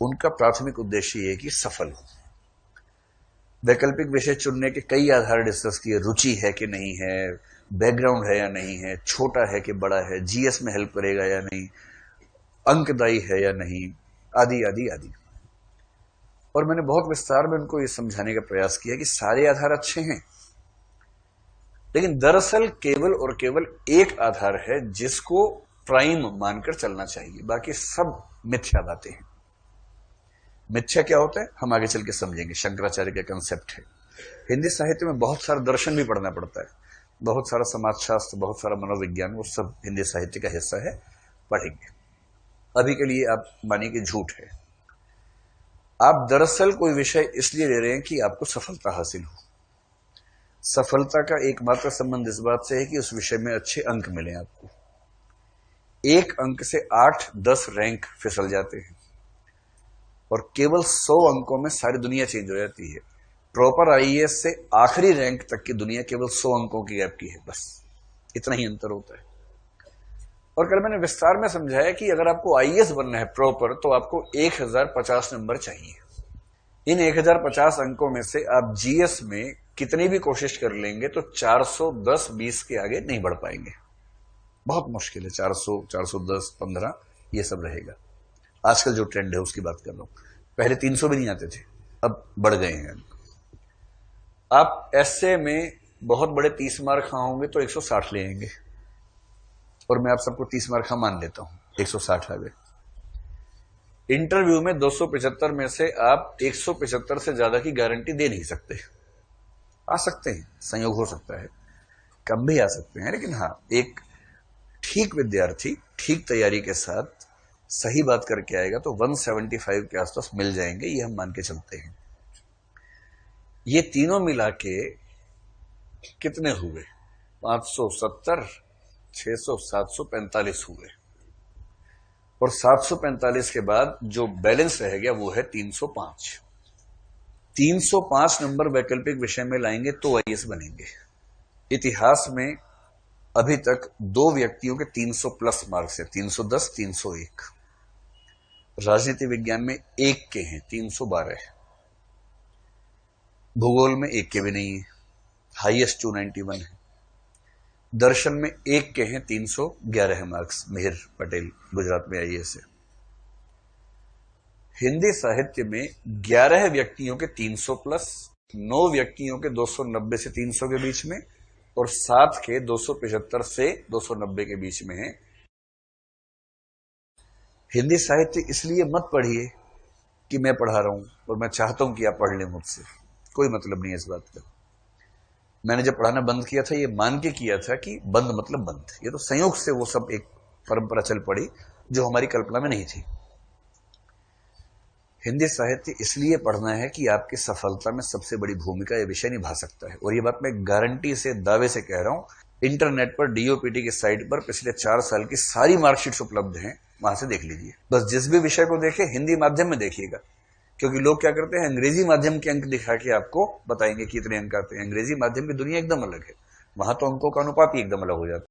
उनका प्राथमिक उद्देश्य ये है कि सफल हो। वैकल्पिक विषय चुनने के कई आधार डिस्कस किए, रुचि है कि नहीं है, बैकग्राउंड है या नहीं है, छोटा है कि बड़ा है, जीएस में हेल्प करेगा या नहीं, अंकदायी है या नहीं, आदि आदि आदि। और मैंने बहुत विस्तार में उनको ये समझाने का प्रयास किया कि सारे आधार अच्छे हैं, लेकिन दरअसल केवल और केवल एक आधार है जिसको प्राइम मानकर चलना चाहिए, बाकी सब मिथ्या बातें हैं। मिथ्या क्या होता है हम आगे चल के समझेंगे, शंकराचार्य का कंसेप्ट है। हिंदी साहित्य में बहुत सारा दर्शन भी पढ़ना पड़ता है, बहुत सारा समाजशास्त्र, बहुत सारा मनोविज्ञान, वो सब हिंदी साहित्य का हिस्सा है, पढ़ेंगे। अभी के लिए आप मानिए कि झूठ है। आप दरअसल कोई विषय इसलिए ले रहे हैं कि आपको सफलता हासिल हो। सफलता का एकमात्र संबंध इस बात से है कि उस विषय में अच्छे अंक मिले आपको। एक अंक से 8-10 रैंक फिसल जाते हैं और केवल 100 अंकों में सारी दुनिया चेंज हो जाती है। प्रॉपर आईएएस से आखिरी रैंक तक की दुनिया केवल 100 अंकों की गैप की है, बस इतना ही अंतर होता है। और कल मैंने विस्तार में समझाया कि अगर आपको आईएएस बनना है प्रॉपर, तो आपको 1050 नंबर चाहिए। इन 1050 अंकों में से आप जीएस में कितनी भी कोशिश कर लेंगे तो 410-20 के आगे नहीं बढ़ पाएंगे। बहुत मुश्किल है। 400, 410, 15 ये सब रहेगा। आजकल जो ट्रेंड है उसकी बात कर रहा हूं। पहले 300 भी नहीं आते थे, अब बढ़ गए हैं। आप एसए में बहुत बड़े 30 मार्क होंगे तो 160 ले आएंगे, और मैं आप सबको 30 मार्क मान लेता हूं, 160 आ गए। इंटरव्यू में 275 में से आप 175 से ज्यादा की गारंटी दे नहीं सकते। आ सकते हैं, संयोग हो सकता है, कम भी आ सकते हैं, लेकिन हाँ, एक ठीक विद्यार्थी ठीक तैयारी के साथ सही बात करके आएगा तो 175 के आसपास मिल जाएंगे, ये हम मान के चलते हैं। ये तीनों मिला के कितने हुए? 570, 600, 745 हुए। और 745 के बाद जो बैलेंस रह गया वो है 305। 305 नंबर वैकल्पिक विषय में लाएंगे तो आईएएस बनेंगे। इतिहास में अभी तक 2 व्यक्तियों के 300 प्लस मार्क्स है, 310, 301। राजनीति विज्ञान में एक के हैं 312। भूगोल में एक के भी नहीं है, हाईएस्ट 291 है। दर्शन में एक के हैं 311 मार्क्स, मिहिर पटेल गुजरात में आईएएस है। हिंदी साहित्य में 11 व्यक्तियों के 300 प्लस, 9 व्यक्तियों के 290 से 300 के बीच में, और 7 के 275 से 290 के बीच में है। हिंदी साहित्य इसलिए मत पढ़िए कि मैं पढ़ा रहा हूं और मैं चाहता हूं कि आप पढ़ लें मुझसे, कोई मतलब नहीं है इस बात का। मैंने जब पढ़ाना बंद किया था ये मान के किया था कि बंद मतलब बंद, ये तो संयोग से वो सब एक परंपरा चल पड़ी जो हमारी कल्पना में नहीं थी। हिंदी साहित्य इसलिए पढ़ना है कि आपकी सफलता में सबसे बड़ी भूमिका यह विषय निभा सकता है, और ये बात मैं गारंटी से, दावे से कह रहा हूं। इंटरनेट पर डीओपीटी की साइट पर पिछले 4 साल की सारी मार्कशीट्स उपलब्ध हैं, वहां से देख लीजिए। बस जिस भी विषय को देखें हिंदी माध्यम में देखिएगा, क्योंकि लोग क्या करते हैं, अंग्रेजी माध्यम के अंक दिखा के आपको बताएंगे कि इतने अंक आते हैं। अंग्रेजी माध्यम की दुनिया एकदम अलग है, वहां तो अंकों का अनुपात ही एकदम अलग हो जाता है।